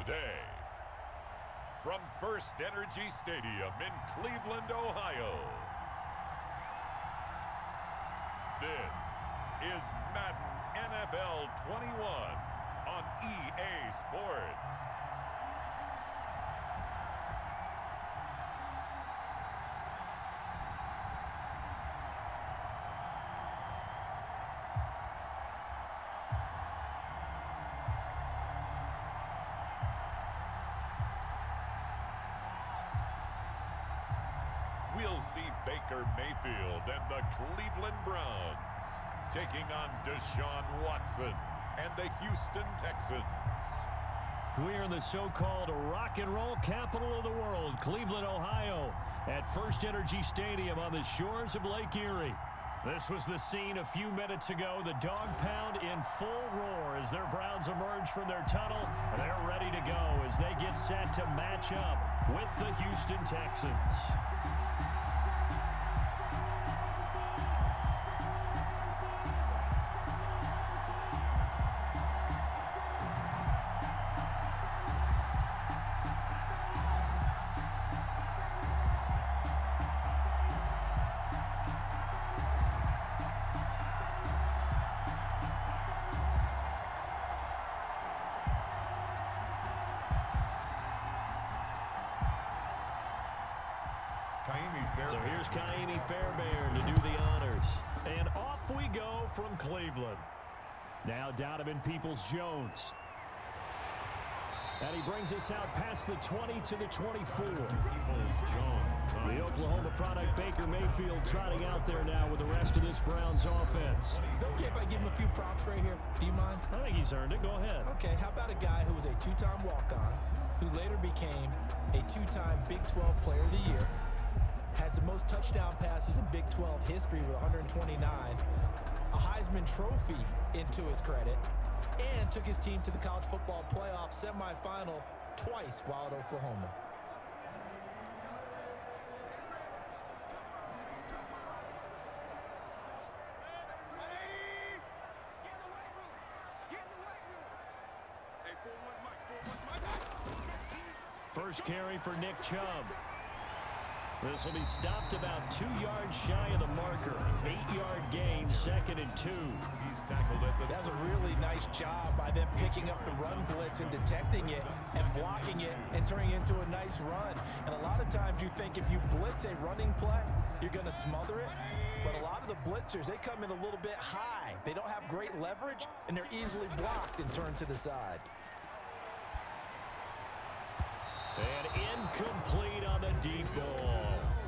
day. From First Energy Stadium in Cleveland, Ohio, this is Madden NFL 21 on EA Sports. We'll see Baker Mayfield and the Cleveland Browns taking on Desean Watson and the Houston Texans. We're in the so-called rock and roll capital of the world, Cleveland, Ohio, at First Energy Stadium on the shores of Lake Erie. This was the scene a few minutes ago. The dog pound in full roar as their Browns emerge from their tunnel. They're ready to go as they get set to match up with the Houston Texans. So here's Kareem Hunt to do the honors. And off we go from Cleveland. Now Donovan Peoples-Jones. And he brings us out past the 20 to the 24. The Oklahoma product Baker Mayfield trotting out there now with the rest of this Browns offense. Is it okay if I give him a few props right here? Do you mind? I think he's earned it. Go ahead. Okay, how about a guy who was a two-time walk-on, who later became a two-time Big 12 Player of the Year, has the most touchdown passes in Big 12 history with 129, a Heisman Trophy into his credit, and took his team to the college football playoff semifinal twice while at Oklahoma. First carry for Nick Chubb. This will be stopped about 2 yards shy of the marker. 8-yard gain, 2nd and 2. He's tackled it. That's a really nice job by them picking up the run blitz and detecting it and blocking it and turning it into a nice run. And a lot of times you think if you blitz a running play, you're going to smother it. But a lot of the blitzers, they come in a little bit high. They don't have great leverage, and they're easily blocked and turned to the side. And incomplete on the deep ball.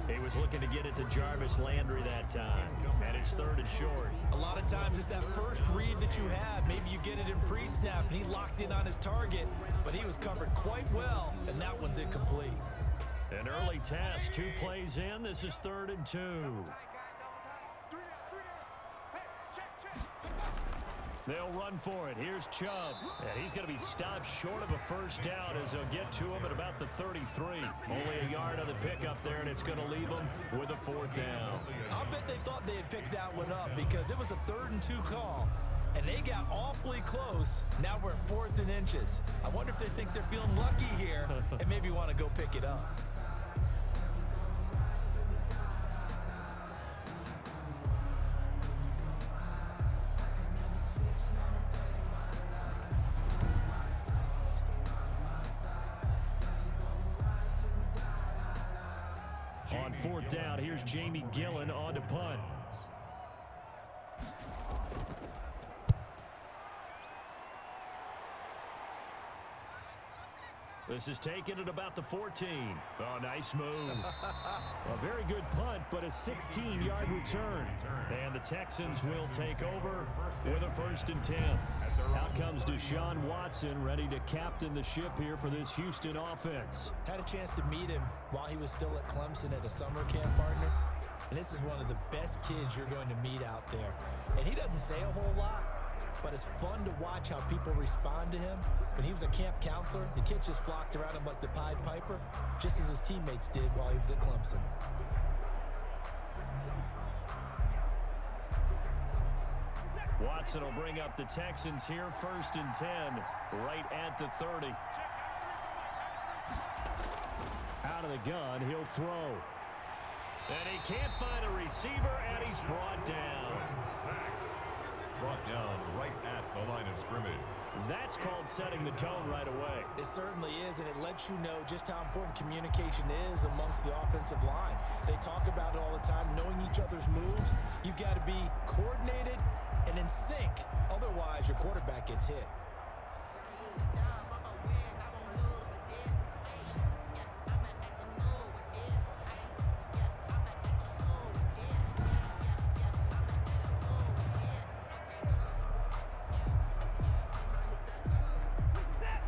He was looking to get it to Jarvis Landry that time. And it's 3rd and short. A lot of times it's that first read that you have. Maybe you get it in pre-snap, and he locked in on his target, but he was covered quite well, and that one's incomplete. An early task, 2 plays in. This is 3rd and 2. They'll run for it. Here's Chubb. And he's going to be stopped short of a first down as they'll get to him at about the 33. Only a yard on the pickup there, and it's going to leave them with a 4th down. I'll bet they thought they had picked that one up because it was a 3rd and 2 call, and they got awfully close. Now we're at 4th and inches. I wonder if they think they're feeling lucky here and maybe want to go pick it up. On 4th down, here's Jamie Gillen on to punt. This is taken at about the 14. Oh, nice move. A very good punt, but a 16-yard return. And the Texans will take over with a 1st and 10. Out comes Desean Watson, ready to captain the ship here for this Houston offense. Had a chance to meet him while he was still at Clemson at a summer camp, partner. And this is one of the best kids you're going to meet out there. And he doesn't say a whole lot, but it's fun to watch how people respond to him. When he was a camp counselor, the kids just flocked around him like the Pied Piper, just as his teammates did while he was at Clemson. Watson will bring up the Texans here, 1st and 10, right at the 30. Out of the gun, he'll throw. And he can't find a receiver, and he's brought down. Brought down right at the line of scrimmage. That's called setting the tone right away. It certainly is, and it lets you know just how important communication is amongst the offensive line. They talk about it all the time, knowing each other's moves. You've got to be coordinated and in sync. Otherwise, your quarterback gets hit.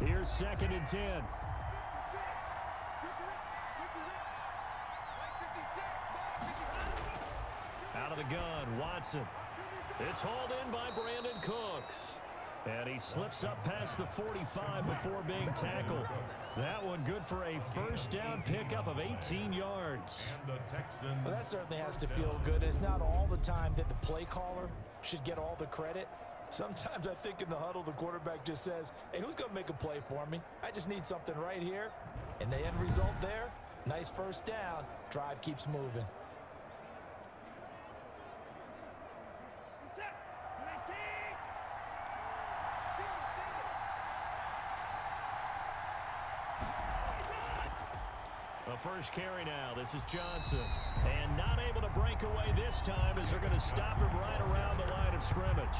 Here's 2nd and 10. Out of the gun, Watson. It's hauled in by Brandon Cooks. And he slips up past the 45 before being tackled. That one good for a first down pickup of 18 yards. Well, that certainly has to feel good. It's not all the time that the play caller should get all the credit. Sometimes I think in the huddle, the quarterback just says, hey, who's going to make a play for me? I just need something right here. And the end result there, nice first down. Drive keeps moving. The first carry now. This is Johnson. And not able to break away this time as they're going to stop him right around the line of scrimmage.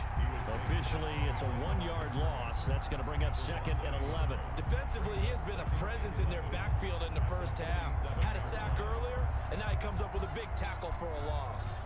Officially, it's a 1-yard loss. That's going to bring up 2nd and 11. Defensively, he has been a presence in their backfield in the first half. Had a sack earlier, and now he comes up with a big tackle for a loss.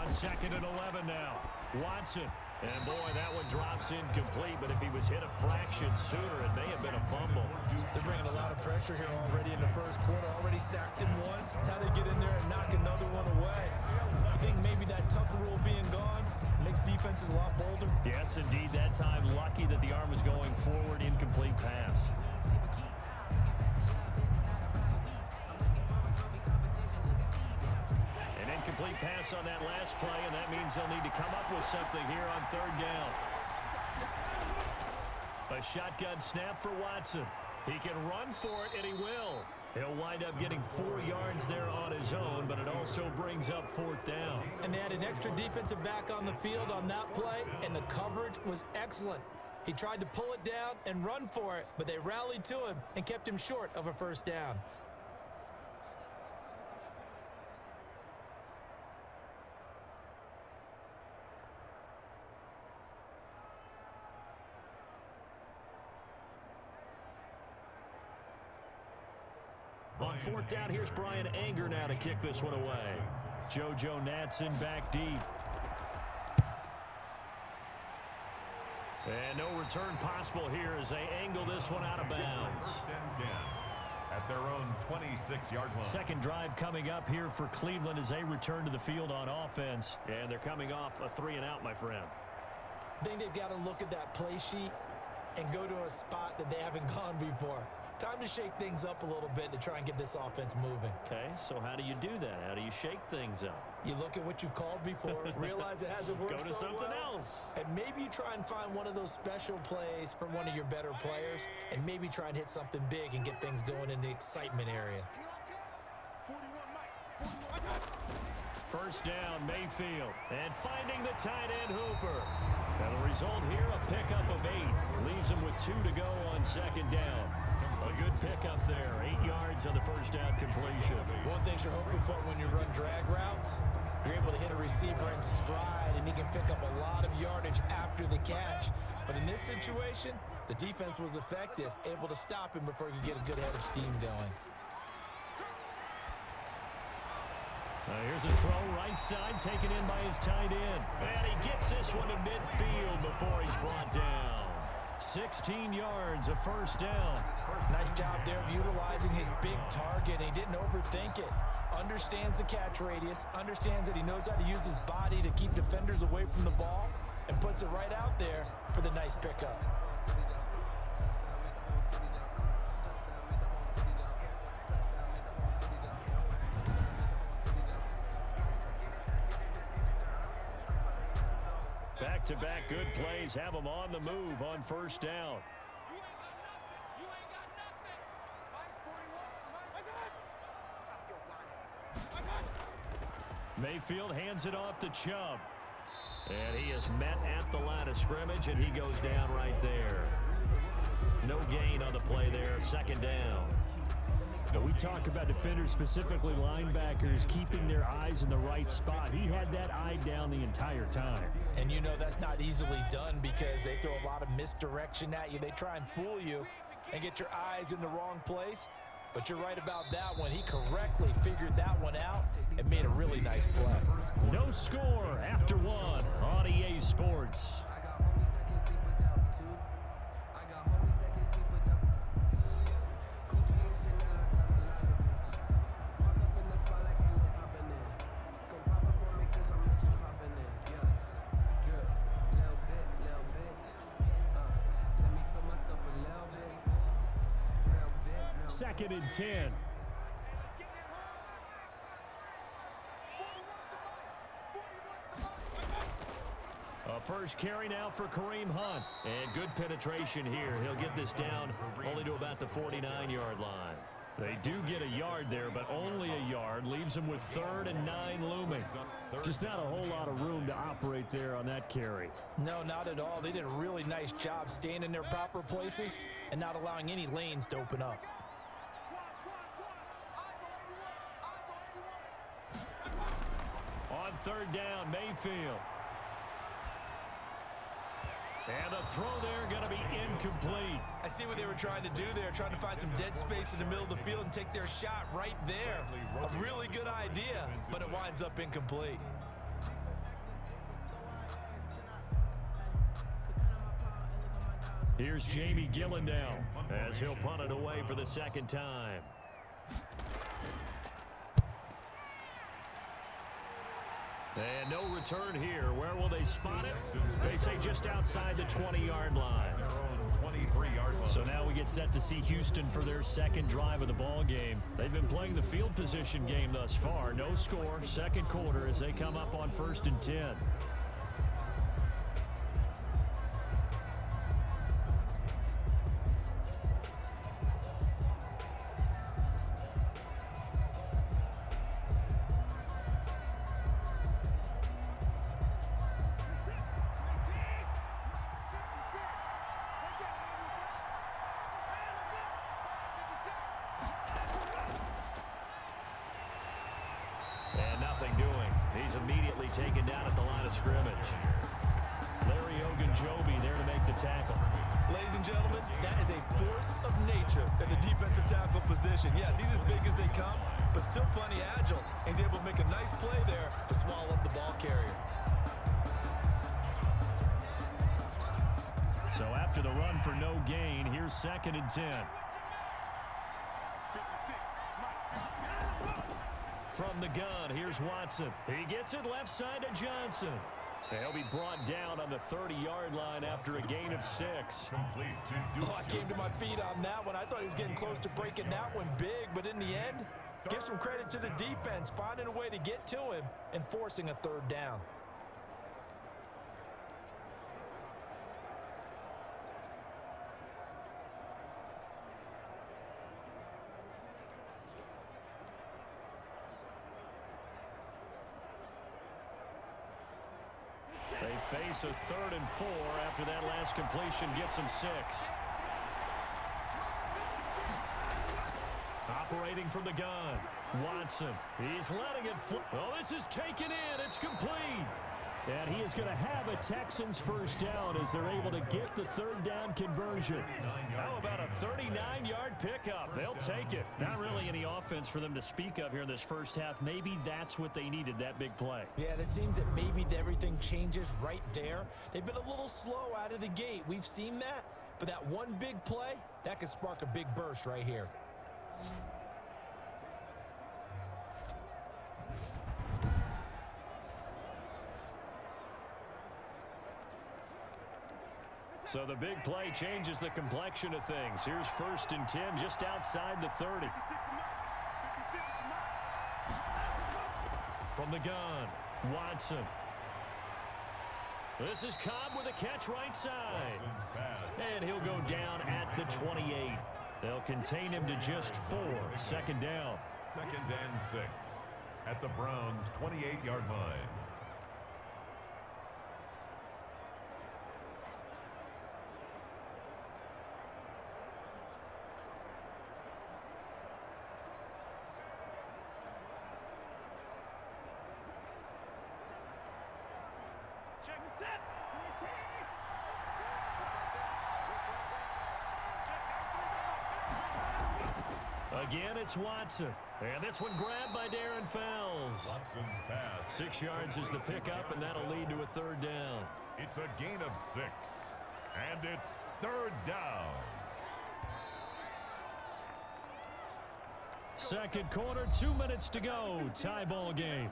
On 2nd and 11 now. Watson. And boy, that one drops incomplete, but if he was hit a fraction sooner, it may have been a fumble. They're bringing a lot of pressure here already in the first quarter. Already sacked him once. Now they get in there and knock another one away. You think maybe that Tucker rule being gone makes defenses a lot bolder? Yes, indeed. That time, lucky that the arm was going forward. Incomplete pass. Complete pass on that last play, and that means they'll need to come up with something here on 3rd down. A shotgun snap for Watson. He can run for it, and he will. He'll wind up getting 4 yards there on his own, but it also brings up 4th down. And they had an extra defensive back on the field on that play, and the coverage was excellent. He tried to pull it down and run for it, but they rallied to him and kept him short of a first down. On 4th down, here's Brian Anger now to kick this one away. JoJo Natson back deep. And no return possible here as they angle this one out of bounds. 1st and 10 at their own 26-yard line. Second drive coming up here for Cleveland as they return to the field on offense. And they're coming off a 3-and-out, my friend. I think they've got to look at that play sheet and go to a spot that they haven't gone before. Time to shake things up a little bit to try and get this offense moving. Okay, so how do you do that? How do you shake things up? You look at what you've called before, realize it hasn't worked so well. Go to something else. And maybe you try and find one of those special plays from one of your better players, and maybe try and hit something big and get things going in the excitement area. First down, Mayfield. And finding the tight end, Hooper. And the result here, a pickup of 8. Leaves him with 2 to go on 2nd down. A good pickup there. 8 yards on the first down completion. One thing you're hoping for when you run drag routes, you're able to hit a receiver in stride, and he can pick up a lot of yardage after the catch. But in this situation, the defense was effective, able to stop him before he could get a good head of steam going. Here's a throw right side taken in by his tight end. And he gets this one to midfield before he's brought down. 16 yards, a first down. Nice job there of utilizing his big target. He didn't overthink it. Understands the catch radius, understands that he knows how to use his body to keep defenders away from the ball, and puts it right out there for the nice pickup. Back-to-back good plays have them on the move on first down. Mayfield hands it off to Chubb. And he is met at the line of scrimmage, and he goes down right there. No gain on the play there, second down. Now we talk about defenders, specifically linebackers, keeping their eyes in the right spot. He had that eye down the entire time. And you know that's not easily done because they throw a lot of misdirection at you. They try and fool you and get your eyes in the wrong place. But you're right about that one. He correctly figured that one out and made a really nice play. No score after one on EA Sports. Second and 10. A first carry now for Kareem Hunt. And good penetration here. He'll get this down only to about the 49-yard line. They do get a yard there, but only a yard. Leaves them with 3rd and 9 looming. Just not a whole lot of room to operate there on that carry. No, not at all. They did a really nice job staying in their proper places and not allowing any lanes to open up. On 3rd down, Mayfield. And the throw there going to be incomplete. I see what they were trying to do there, trying to find some dead space in the middle of the field and take their shot right there. A really good idea, but it winds up incomplete. Here's Jamie Gillen now as he'll punt it away for the second time. And no return here. Where will they spot it? They say just outside the 20-yard line. So now we get set to see Houston for their second drive of the ball game. They've been playing the field position game thus far. No score, second quarter as they come up on 1st and 10. And nothing doing. He's immediately taken down at the line of scrimmage. Larry Ogunjobi there to make the tackle. Ladies and gentlemen, that is a force of nature in the defensive tackle position. Yes, he's as big as they come, but still plenty agile. He's able to make a nice play there to swallow up the ball carrier. So after the run for no gain, here's 2nd and 10. From the gun, here's Watson. He gets it left side to Johnson. He'll be brought down on the 30-yard line after a gain of 6. Oh, I came to my feet on that one. I thought he was getting close to breaking that one big, but in the end, give some credit to the defense, finding a way to get to him and forcing a 3rd down. They face a 3rd and 4 after that last completion gets them 6. Operating from the gun, Watson. He's letting it fly. Oh, this is taken in. It's complete. And he is going to have a Texans first down as they're able to get the 3rd down conversion. How about a 39-yard pickup? They'll take it. Not really any offense for them to speak of here in this first half. Maybe that's what they needed, that big play. Yeah, it seems that maybe everything changes right there. They've been a little slow out of the gate. We've seen that. But that one big play, that could spark a big burst right here. So the big play changes the complexion of things. Here's 1st and 10 just outside the 30. From the gun, Watson. This is Cobb with a catch right side. And he'll go down at the 28. They'll contain him to just 4. 2nd down. 2nd and 6 at the Browns' 28-yard line. Again, it's Watson. And this one grabbed by Darren Fells. Watson's pass. 6 yards is the pickup, and that'll lead to a 3rd down. It's a gain of 6. And it's 3rd down. 2nd quarter, 2 minutes to go. Tie ball game.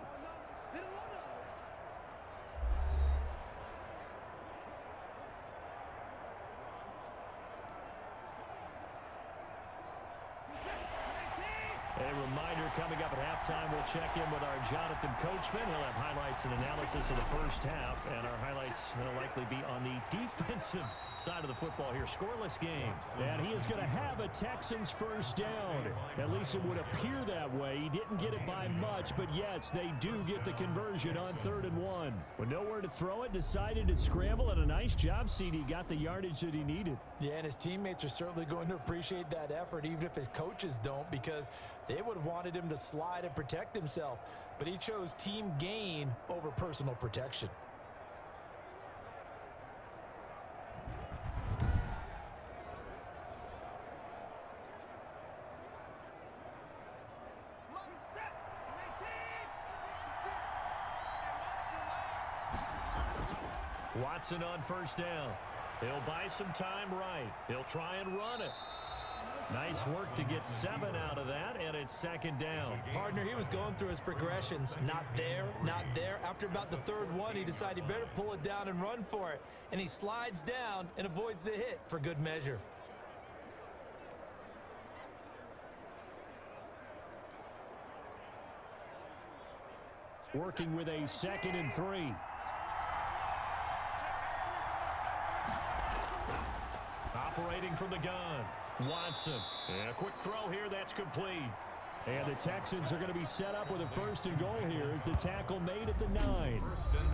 A reminder coming up at halftime, we'll check in with our Jonathan Coachman. He'll have highlights and analysis of the first half, and our highlights will likely be on the defensive side of the football here. Scoreless game. And he is going to have a Texans 1st down. At least it would appear that way. He didn't get it by much, but yes, they do get the conversion on 3rd and 1. With nowhere to throw it, decided to scramble, and a nice job, CD. Got the yardage that he needed. Yeah, and his teammates are certainly going to appreciate that effort, even if his coaches don't, because they would have wanted him to slide and protect himself. But he chose team gain over personal protection. Watson on 1st down. He'll buy some time right. He'll try and run it. Nice work to get 7 out of that, and it's 2nd down. Partner, he was going through his progressions. Not there, not there. After about the 3rd one, he decided he better pull it down and run for it. And he slides down and avoids the hit for good measure. Working with a 2nd and 3. Operating from the gun, Watson. And a quick throw here, that's complete. And the Texans are going to be set up with a 1st and goal here as the tackle made at the 9.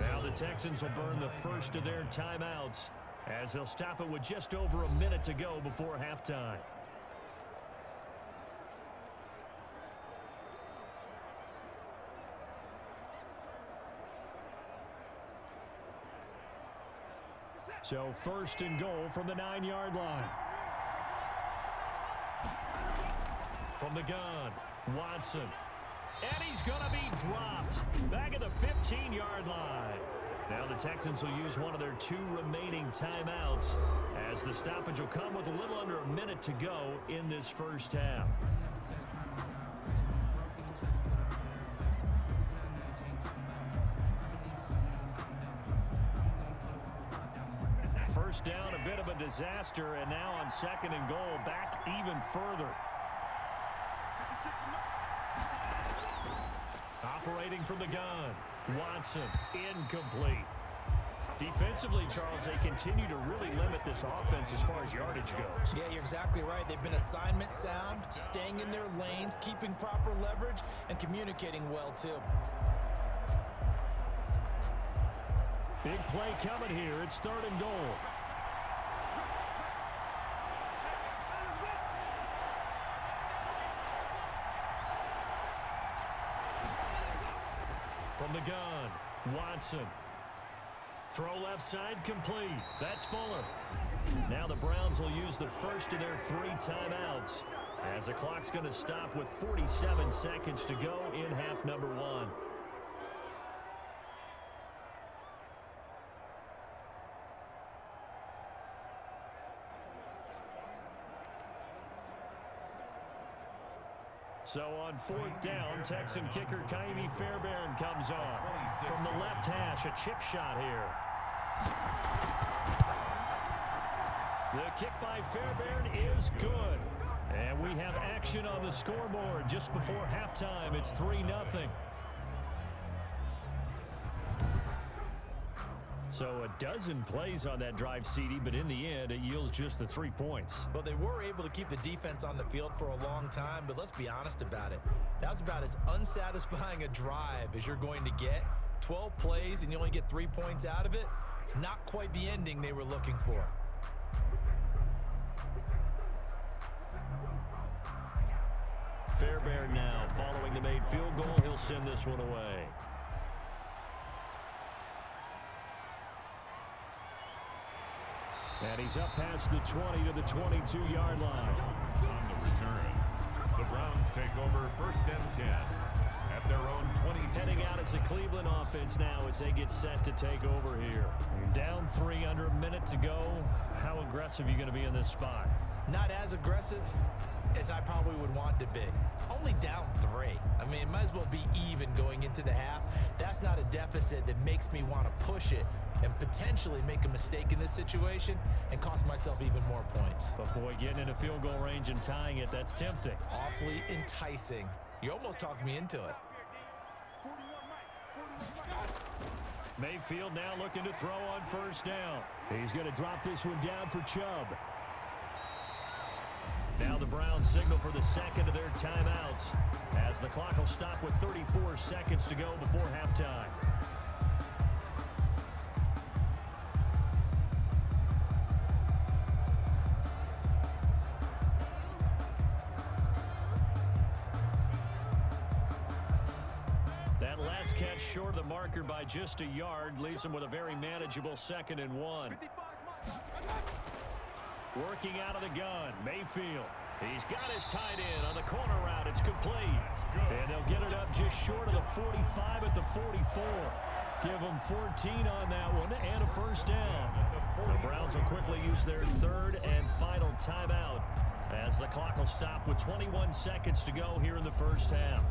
Now the Texans will burn the first of their timeouts as they'll stop it with just over a minute to go before halftime. So 1st and goal from the 9-yard line. From the gun, Watson. And he's going to be dropped. Back at the 15-yard line. Now the Texans will use one of their 2 remaining timeouts as the stoppage will come with a little under a minute to go in this first half. First down, a bit of a disaster, and now on 2nd and goal, back even further. Operating from the gun, Watson, incomplete. Defensively, Charles, they continue to really limit this offense as far as yardage goes. Yeah, you're exactly right. They've been assignment sound, staying in their lanes, keeping proper leverage, and communicating well, too. Big play coming here. It's 3rd and goal. From the gun, Watson. Throw left side complete. That's Fuller. Now the Browns will use the first of their 3 timeouts as the clock's going to stop with 47 seconds to go in half number 1. So on 4th down, Texan kicker Kareem Fairbairn comes on. From the left hash, a chip shot here. The kick by Fairbairn is good. And we have action on the scoreboard just before halftime. It's 3-0. So a dozen plays on that drive, CD, but in the end, it yields just the 3 points. Well, they were able to keep the defense on the field for a long time, but let's be honest about it. That was about as unsatisfying a drive as you're going to get. 12 plays and you only get 3 points out of it. Not quite the ending they were looking for. Fairbairn now following the made field goal. He'll send this one away. And he's up past the 20 to the 22-yard line. On the return, the Browns take over 1st and 10 at their own 22. Heading out as a Cleveland offense now as they get set to take over here. Down 3, under a minute to go. How aggressive are you going to be in this spot? Not as aggressive as I probably would want to be. Only down 3. I mean, it might as well be even going into the half. That's not a deficit that makes me want to push it and potentially make a mistake in this situation and cost myself even more points. But boy, getting in a field goal range and tying it, that's tempting. Awfully enticing. You almost talked me into it. Mayfield now looking to throw on 1st down. He's going to drop this one down for Chubb. Now the Browns signal for the second of their timeouts as the clock will stop with 34 seconds to go before halftime. That last catch short of the marker by just a yard leaves him with a very manageable 2nd and 1. Working out of the gun, Mayfield. He's got his tight end on the corner route. It's complete. And they'll get it up just short of the 45 at the 44. Give them 14 on that one and a 1st down. The Browns will quickly use their 3rd and final timeout as the clock will stop with 21 seconds to go here in the 1st half.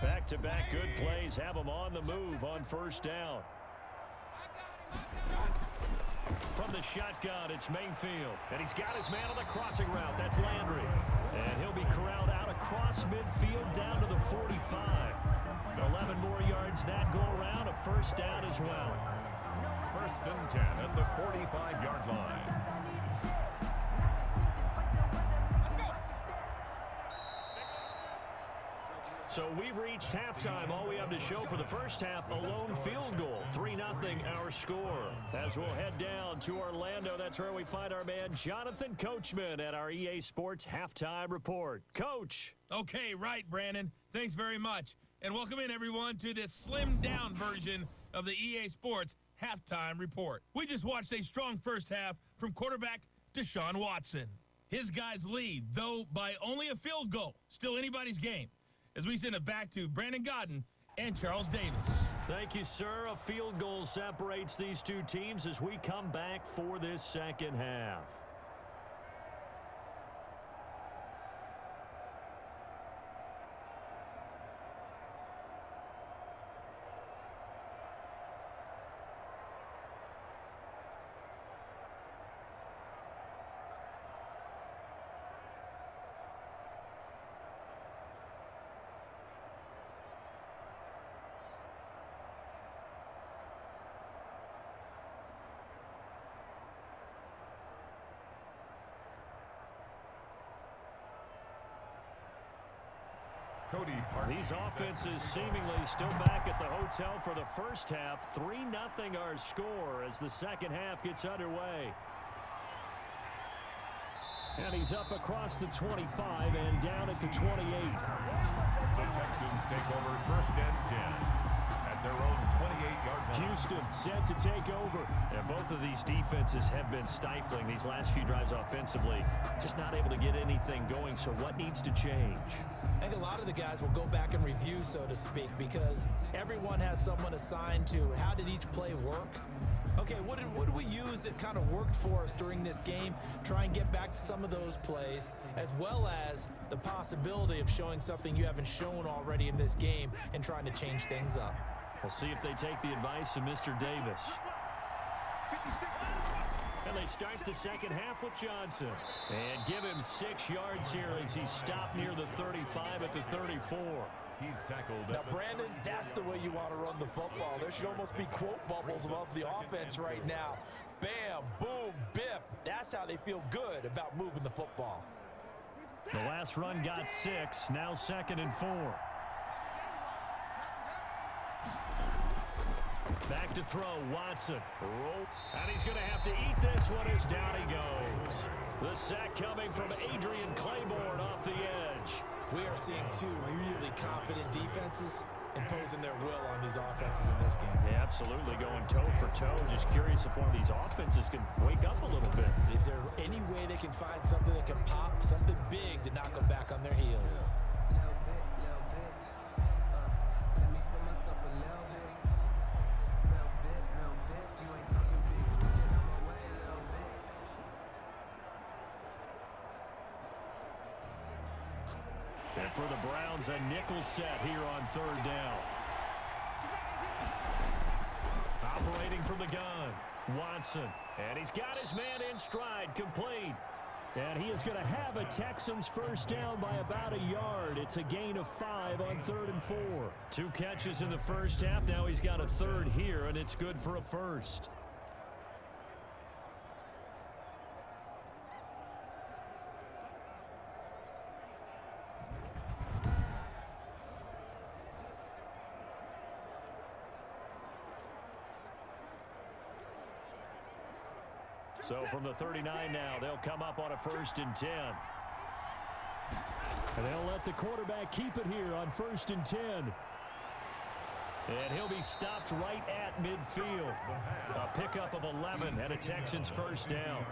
Back-to-back good plays have them on the move on 1st down. From the shotgun, it's Mayfield. And he's got his man on the crossing route. That's Landry. And he'll be corralled out across midfield down to the 45. 11 more yards that go around. A 1st down as well. 1st and 10 at the 45-yard line. So we've reached halftime. All we have to show for the 1st half, a lone field goal. 3-0 our score. As we'll head down to Orlando, that's where we find our man Jonathan Coachman at our EA Sports Halftime Report. Coach. Okay, right, Brandon. Thanks very much. And welcome in, everyone, to this slimmed-down version of the EA Sports Halftime Report. We just watched a strong 1st half from quarterback Desean Watson. His guys lead, though by only a field goal. Still anybody's game. As we send it back to Brandon Godden and Charles Davis. Thank you, sir. A field goal separates these two teams as we come back for this 2nd half. These offenses seemingly still back at the hotel for the 1st half. 3-0 our score as the 2nd half gets underway. And he's up across the 25 and down at the 28. The Texans take over 1st and 10 at their own 28-yard line. Houston set to take over. And both of these defenses have been stifling these last few drives offensively. Just not able to get anything going, so what needs to change? I think a lot of the guys will go back and review, so to speak, because everyone has someone assigned to how did each play work. Okay, what did we use that kind of worked for us during this game? Try and get back to some of those plays, as well as the possibility of showing something you haven't shown already in this game and trying to change things up. We'll see if they take the advice of Mr. Davis. And they start the second half with Johnson. And give him 6 yards here as he's stopped near the 35 at the 34. He's tackled. Now, Brandon, that's the way you want to run the football. There should almost be quote bubbles above the offense right now. Bam, boom, biff. That's how they feel good about moving the football. The last run got 6. Now 2nd and 4. Back to throw, Watson. And he's going to have to eat this one as down he goes. The sack coming from Adrian Claiborne off the edge. We are seeing 2 really confident defenses imposing their will on these offenses in this game. Yeah, absolutely, going toe for toe. Just curious if one of these offenses can wake up a little bit. Is there any way they can find something that can pop, something big to knock them back on their heels? And for the Browns, a nickel set here on 3rd down. Operating from the gun, Watson. And he's got his man in stride, complete. And he is going to have a Texans first down by about a yard. It's a gain of 5 on 3rd and 4. 2 catches in the first half. Now he's got a 3rd here, and it's good for a first. So from the 39 now, they'll come up on a 1st and 10. And they'll let the quarterback keep it here on 1st and 10. And he'll be stopped right at midfield. A pickup of 11 and a Texans first down.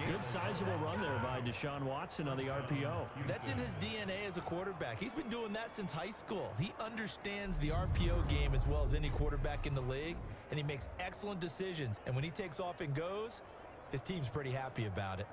Good sizable run there by Desean Watson on the RPO. That's in his DNA as a quarterback. He's been doing that since high school. He understands the RPO game as well as any quarterback in the league, and he makes excellent decisions. And when he takes off and goes, his team's pretty happy about it.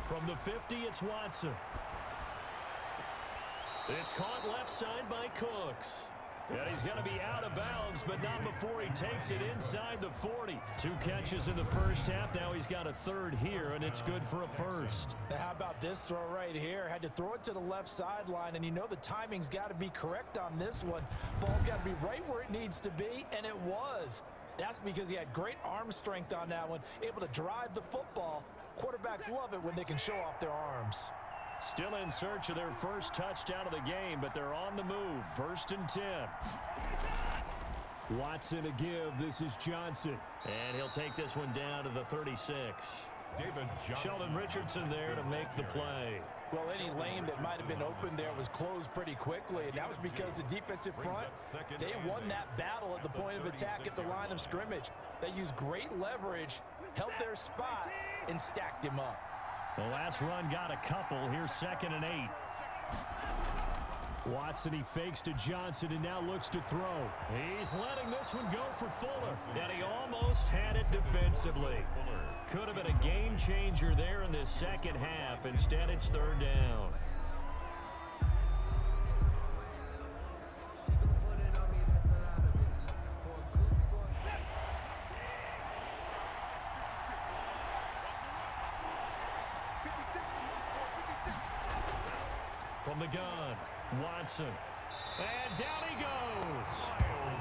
From the 50, it's Watson. It's caught left side by Cooks. And he's going to be out of bounds, but not before he takes it inside the 40. 2 catches in the first half. Now he's got a 3rd here, and it's good for a first. Now, how about this throw right here? Had to throw it to the left sideline, and you know the timing's got to be correct on this one. Ball's got to be right where it needs to be, and it was. That's because he had great arm strength on that one, able to drive the football. Quarterbacks love it when they can show off their arms. Still in search of their first touchdown of the game, but they're on the move. 1st and 10. Watson a give. This is Johnson. And he'll take this one down to the 36. David Johnson. Sheldon Richardson there to make the play. Well, any lane that might have been open there was closed pretty quickly, and that was because the defensive front, they won that battle at the point of attack at the line of scrimmage. They used great leverage, held their spot, and stacked him up. The last run got a couple. Here's 2nd and 8. Watson, he fakes to Johnson and now looks to throw. He's letting this one go for Fuller. And he almost had it defensively. Could have been a game changer there in this second half. Instead, it's 3rd down. From the gun, Watson. And down he goes.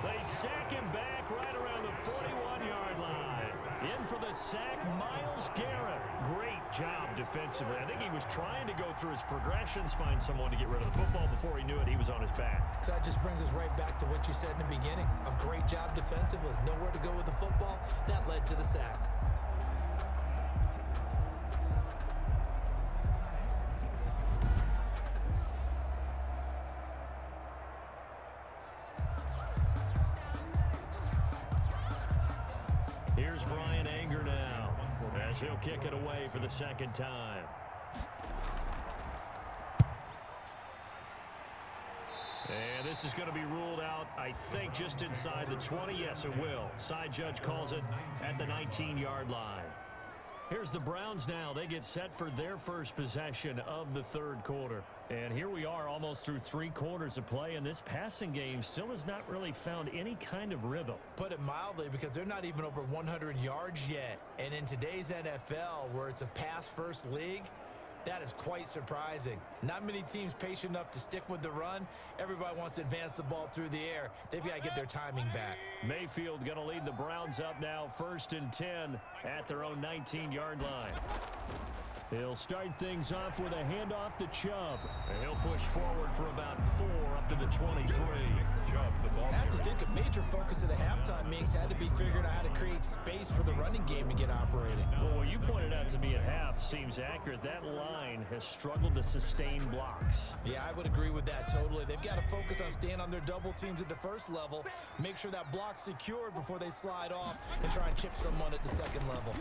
They sack him back right around the 41-yard line. In for the sack, Myles Garrett. Great job defensively. I think he was trying to go through his progressions, find someone to get rid of the football. Before he knew it, he was on his back. So that just brings us right back to what you said in the beginning. A great job defensively. Nowhere to go with the football. That led to the sack. Here's Brian Anger now, as he'll kick it away for the second time. And this is going to be ruled out, I think, just inside the 20. Yes, it will. Side judge calls it at the 19-yard line. Here's the Browns now. They get set for their first possession of the third quarter. And here we are almost through 3 quarters of play, and this passing game still has not really found any kind of rhythm. Put it mildly, because they're not even over 100 yards yet. And in today's NFL, where it's a pass-first league, that is quite surprising. Not many teams patient enough to stick with the run. Everybody wants to advance the ball through the air. They've got to get their timing back. Mayfield going to lead the Browns up now, 1st and 10 at their own 19-yard line. He'll start things off with a handoff to Chubb. And he'll push forward for about 4 up to the 23. I have to think a major focus of the halftime meetings had to be figuring out how to create space for the running game to get operating. Well, what you pointed out to me at half seems accurate. That line has struggled to sustain blocks. Yeah, I would agree with that totally. They've got to focus on staying on their double teams at the first level, make sure that block's secured before they slide off and try and chip someone at the second level.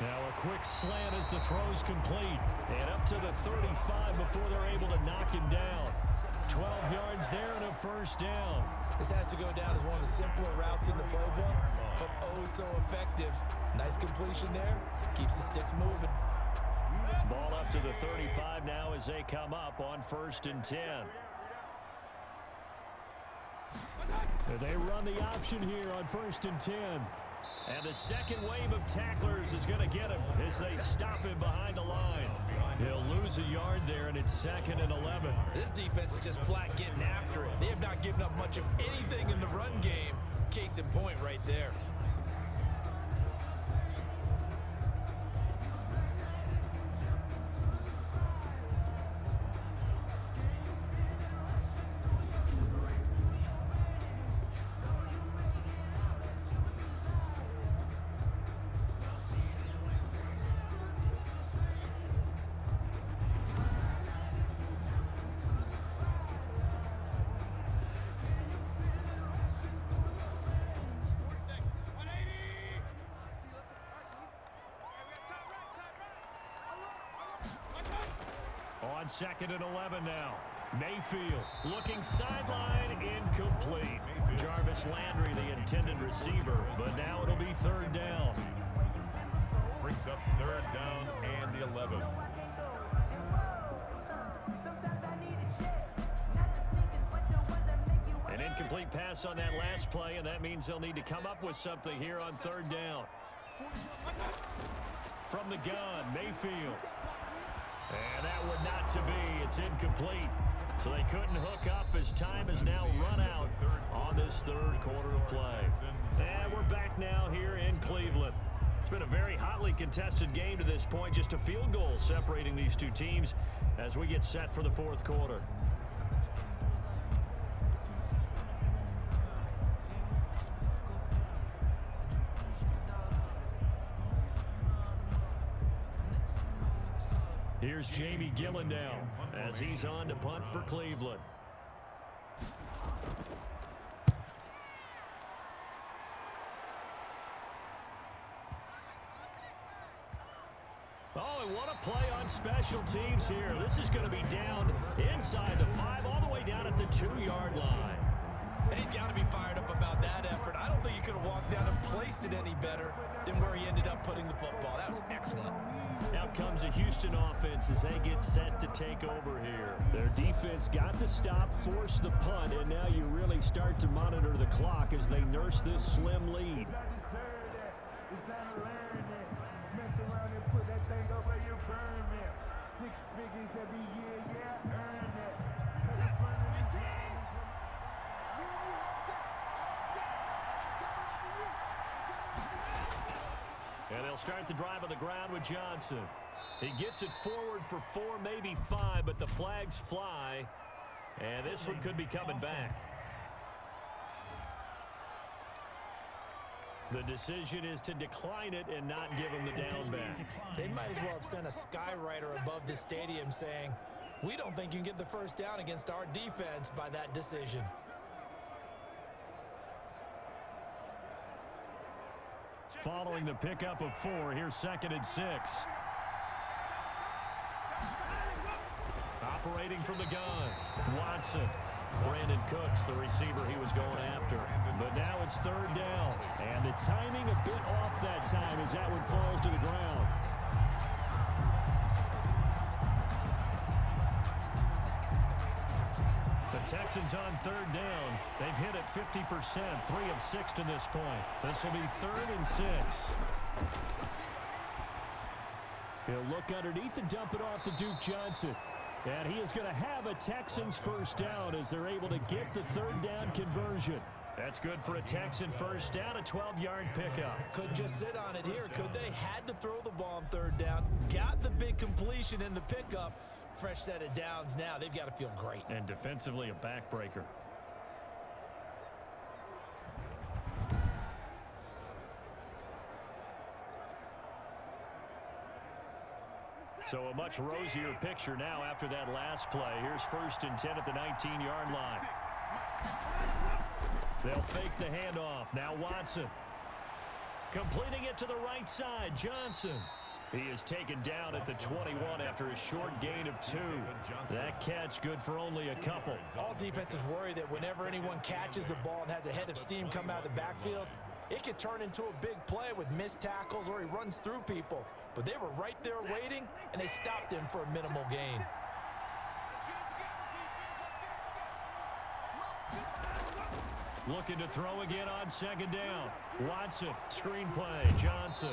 Now a quick slant as the throw's complete. And up to the 35 before they're able to knock him down. 12 yards there and a first down. This has to go down as one of the simpler routes in the playbook, but oh so effective. Nice completion there. Keeps the sticks moving. Ball up to the 35 now as they come up on 1st and 10. They run the option here on 1st and 10. And the second wave of tacklers is going to get him as they stop him behind the line. He'll lose a yard there, and it's 2nd and 11. This defense is just flat getting after it. They have not given up much of anything in the run game. Case in point right there. On 2nd and 11 now. Mayfield looking sideline, incomplete. Jarvis Landry, the intended receiver, but now it'll be 3rd down. Brings up 3rd down and the 11. An incomplete pass on that last play, and that means they'll need to come up with something here on 3rd down. From the gun, Mayfield. And that would not to be. It's incomplete. So they couldn't hook up as time has now run out on this 3rd quarter of play. And we're back now here in Cleveland. It's been a very hotly contested game to this point. Just a field goal separating these two teams as we get set for the 4th quarter. Here's Jamie Gillen now as he's on to punt for Cleveland. Oh, and what a play on special teams here. This is going to be down inside the 5, all the way down at the 2-yard line. And he's got to be fired up about that effort. I don't think he could have walked down and placed it any better than where he ended up putting the football. That was excellent. Out comes a Houston offense as they get set to take over here. Their defense got to stop, force the punt, and now you really start to monitor the clock as they nurse this slim lead. start the drive on the ground with Johnson. He gets it forward for 4, maybe 5, but the flags fly. And this one could be coming back. The decision is to decline it and not give him the down back. They might as well have sent a skywriter above the stadium saying, we don't think you can get the first down against our defense by that decision. Following the pickup of 4, here's 2nd and 6. Operating from the gun, Watson. Brandon Cooks, the receiver he was going after. But now it's 3rd down. And the timing a bit off that time as that one falls to the ground. The Texans on 3rd down. They've hit it 50%, 3 of 6 to this point. This will be 3rd and 6. He'll look underneath and dump it off to Duke Johnson. And he is going to have a Texans first down as they're able to get the 3rd down conversion. That's good for a Texan first down, a 12-yard pickup. Couldn't just sit on it here, could they? Had to throw the ball on 3rd down. Got the big completion in the pickup. Fresh set of downs now. They've got to feel great. And defensively, a backbreaker. So a much rosier picture now after that last play. Here's 1st and 10 at the 19-yard line. They'll fake the handoff. Now Watson. Completing it to the right side. Johnson. He is taken down at the 21 after a short gain of 2. That catch good for only a couple. All defenses worry that whenever anyone catches the ball and has a head of steam come out of the backfield, it could turn into a big play with missed tackles or he runs through people. But they were right there waiting, and they stopped him for a minimal gain. Looking to throw again on 2nd down. Watson, screen play, Johnson.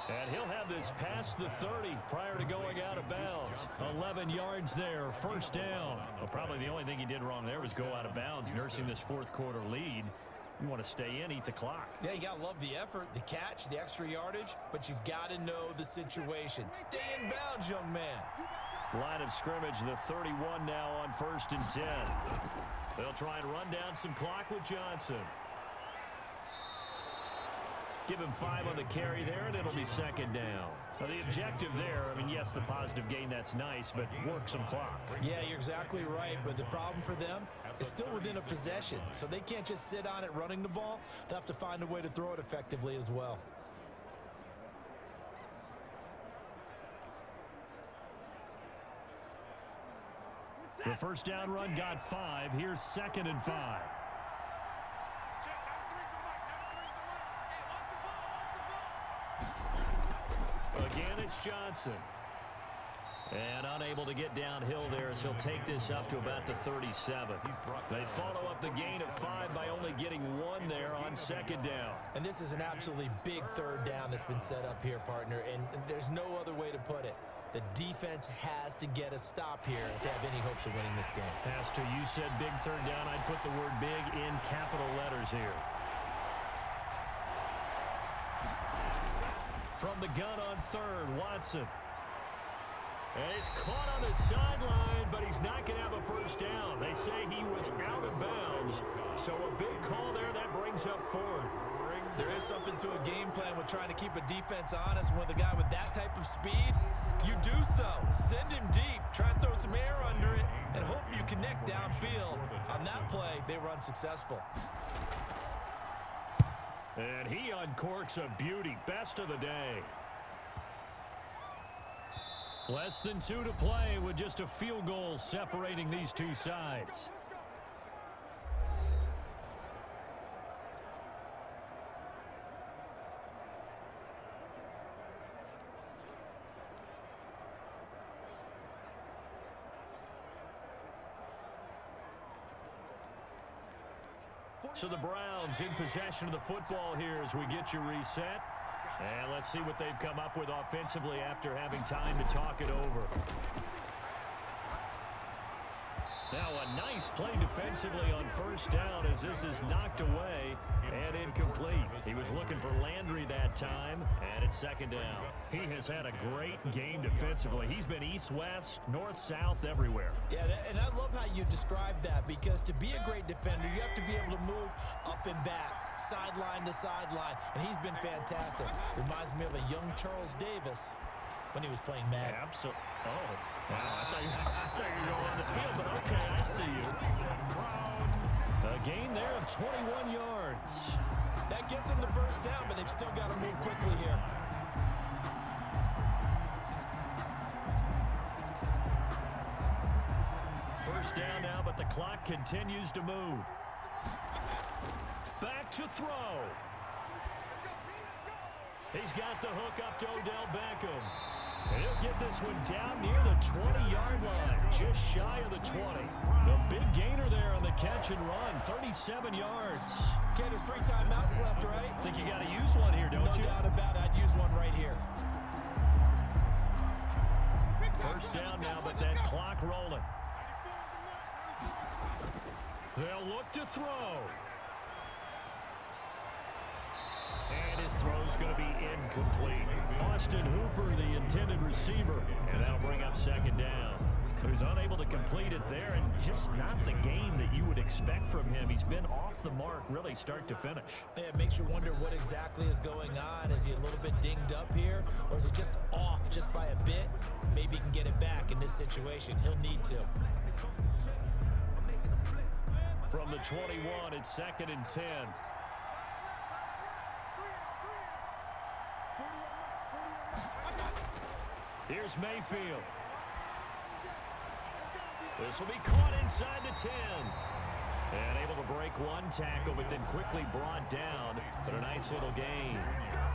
And he'll have this past the 30 prior to going out of bounds. 11 yards there, 1st down. Well, probably the only thing he did wrong there was go out of bounds, nursing this 4th quarter lead. You want to stay in, eat the clock. Yeah, you got to love the effort, the catch, the extra yardage, but you got to know the situation. Stay in bounds, young man. Line of scrimmage, the 31 now on 1st and 10. They'll try and run down some clock with Johnson. Give him 5 on the carry there, and it'll be 2nd down. Now, the objective there, I mean, yes, the positive gain, that's nice, but work some clock. Yeah, you're exactly right, but the problem for them is still within a possession, so they can't just sit on it running the ball. They'll have to find a way to throw it effectively as well. The first down run got 5. Here's 2nd and 5. Again, it's Johnson. And unable to get downhill there as he'll take this up to about the 37. They follow up the gain of 5 by only getting 1 there on 2nd down. And this is an absolutely big 3rd down that's been set up here, partner, and there's no other way to put it. The defense has to get a stop here if they have any hopes of winning this game. Has to. You said big 3rd down. I'd put the word big in capital letters here. From the gun on 3rd, Watson. And he's caught on the sideline, but he's not going to have a first down. They say he was out of bounds. So a big call there, that brings up 4th. There is something to a game plan with trying to keep a defense honest. With a guy with that type of speed, you do so. Send him deep, try and throw some air under it, and hope you connect downfield. On that play, they were unsuccessful. And he uncorks a beauty. Best of the day. Less than 2 to play with just a field goal separating these two sides. So the Browns in possession of the football here as we get you reset. And let's see what they've come up with offensively after having time to talk it over. Now a nice play defensively on first down as this is knocked away and incomplete. He was looking for Landry that time, and it's second down. He has had a great game defensively. He's been east-west, north-south, everywhere. Yeah, and I love how you describe that, because to be a great defender, you have to be able to move up and back, sideline to sideline, and he's been fantastic. Reminds me of a young Charles Davis when he was playing Madden. Absolutely. Oh, wow. I thought you were going on the field, but okay, I see you. A gain there of 21 yards. That gets them the first down, but they've still got to move quickly here. First down now, but the clock continues to move. Back to throw. He's got the hook up to Odell Beckham. And he'll get this one down near the 20-yard line, just shy of the 20. The big gainer there on the catch and run, 37 yards. Okay, there's 3 timeouts left, right? Think you got to use one here, don't you? No doubt about it. I'd use one right here. First down now, but that clock rolling. They'll look to throw. And his throw's going to be incomplete. Austin Hooper, the intended receiver, and that'll bring up second down. So he's unable to complete it there, and just not the game that you would expect from him. He's been off the mark, really, start to finish. Yeah, it makes you wonder what exactly is going on. Is he a little bit dinged up here, or is it just off just by a bit? Maybe he can get it back in this situation. He'll need to. From the 21, it's second and 10. Here's Mayfield. This will be caught inside the 10. And able to break one tackle, but then quickly brought down. But a nice little gain.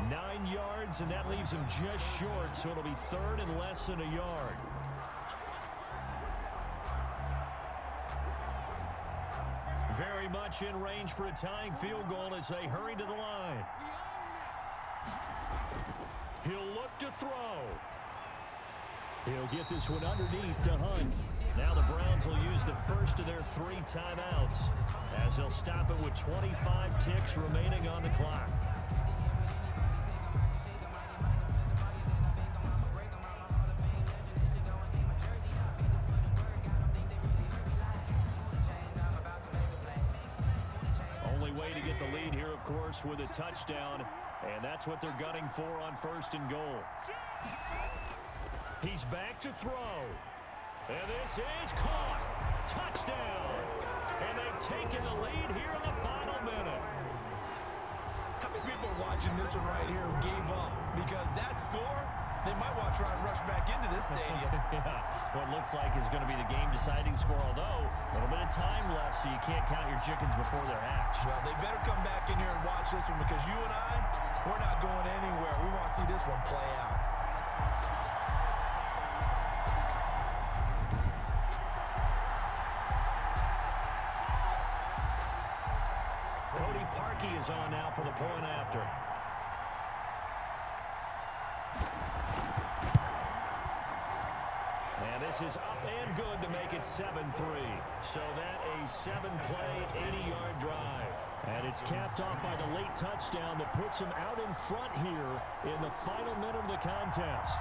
9 yards, and that leaves him just short, so it'll be third and less than a yard. Very much in range for a tying field goal as they hurry to the line. He'll look to throw. He'll get this one underneath to Hunt. Now the Browns will use the first of their 3 timeouts as they'll stop it with 25 ticks remaining on the clock. Only way to get the lead here, of course, with a touchdown, and that's what they're gunning for on first and goal. He's back to throw. And this is caught. Touchdown. And they've taken the lead here in the final minute. How many people are watching this one right here who gave up? Because that score, they might want to try and rush back into this stadium. Yeah, what looks like is going to be the game-deciding score, although a little bit of time left, so you can't count your chickens before they're hatched. Well, they better come back in here and watch this one, because you and I, we're not going anywhere. We want to see this one play out. Parkey is on now for the point after. And this is up and good to make it 7-3. So that a 7-play, 80-yard drive. And it's capped off by the late touchdown that puts him out in front here in the final minute of the contest.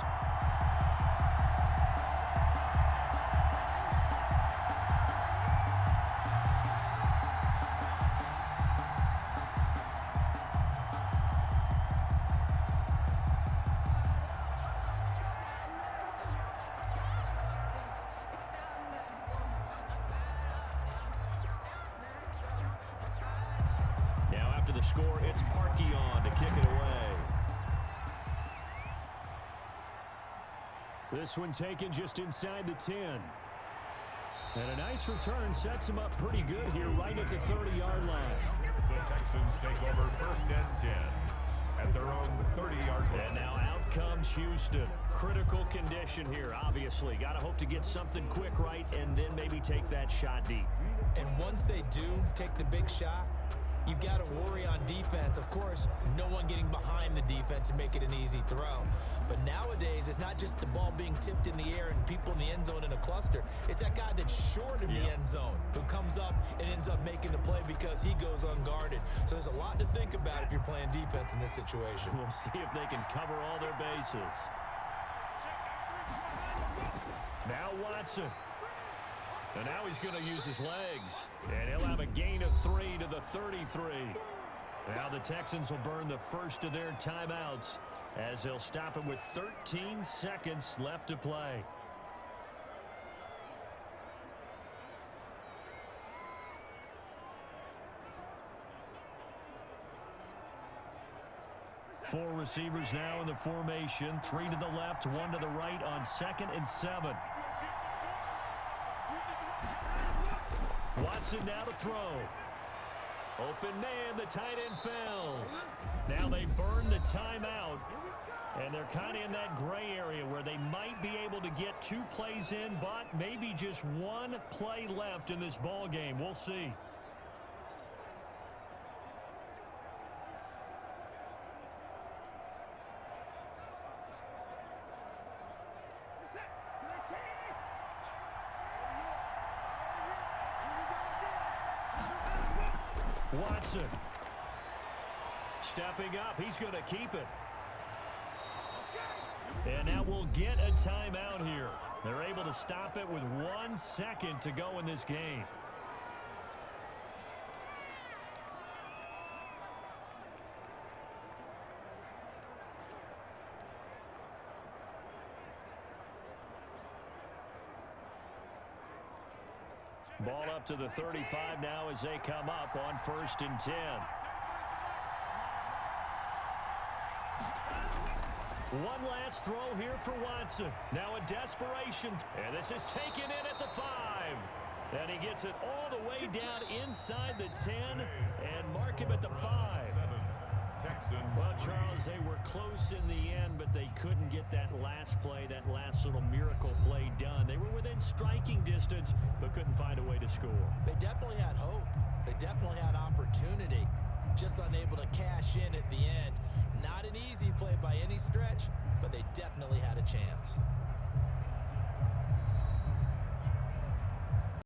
After the score, it's Parkey on to kick it away. This one taken just inside the 10. And a nice return sets him up pretty good here right at the 30-yard line. The Texans take over first and 10 at their own 30-yard line. And now out comes Houston. Critical condition here, obviously. Got to hope to get something quick right and then maybe take that shot deep. And once they do take the big shot, you've got to worry on defense. Of course, no one getting behind the defense and make it an easy throw. But nowadays, it's not just the ball being tipped in the air and people in the end zone in a cluster. It's that guy that's short of the end zone who comes up and ends up making the play because he goes unguarded. So there's a lot to think about if you're playing defense in this situation. We'll see if they can cover all their bases. Now Watson. And now he's going to use his legs. And he'll have a gain of 3 to the 33. Now the Texans will burn the first of their timeouts as they'll stop it with 13 seconds left to play. Four receivers now in the formation. 3 to the left, 1 to the right on 2nd and 7. Watson now to throw. Open man, the tight end fails. Now they burn the timeout, and they're kind of in that gray area where they might be able to get 2 plays in, but maybe just 1 play left in this ball game. We'll see. Watson stepping up. He's going to keep it. And now we'll get a timeout here. They're able to stop it with 1 second to go in this game. Ball up to the 35 now as they come up on 1st and 10. One last throw here for Watson. Now a desperation. And this is taken in at the 5. And he gets it all the way down inside the 10 and mark him at the 5. Well, Charles, they were close in the end, but they couldn't get that last play, that last little miracle play done. They were within striking distance, but couldn't find a way to score. They definitely had hope. They definitely had opportunity. Just unable to cash in at the end. Not an easy play by any stretch, but they definitely had a chance.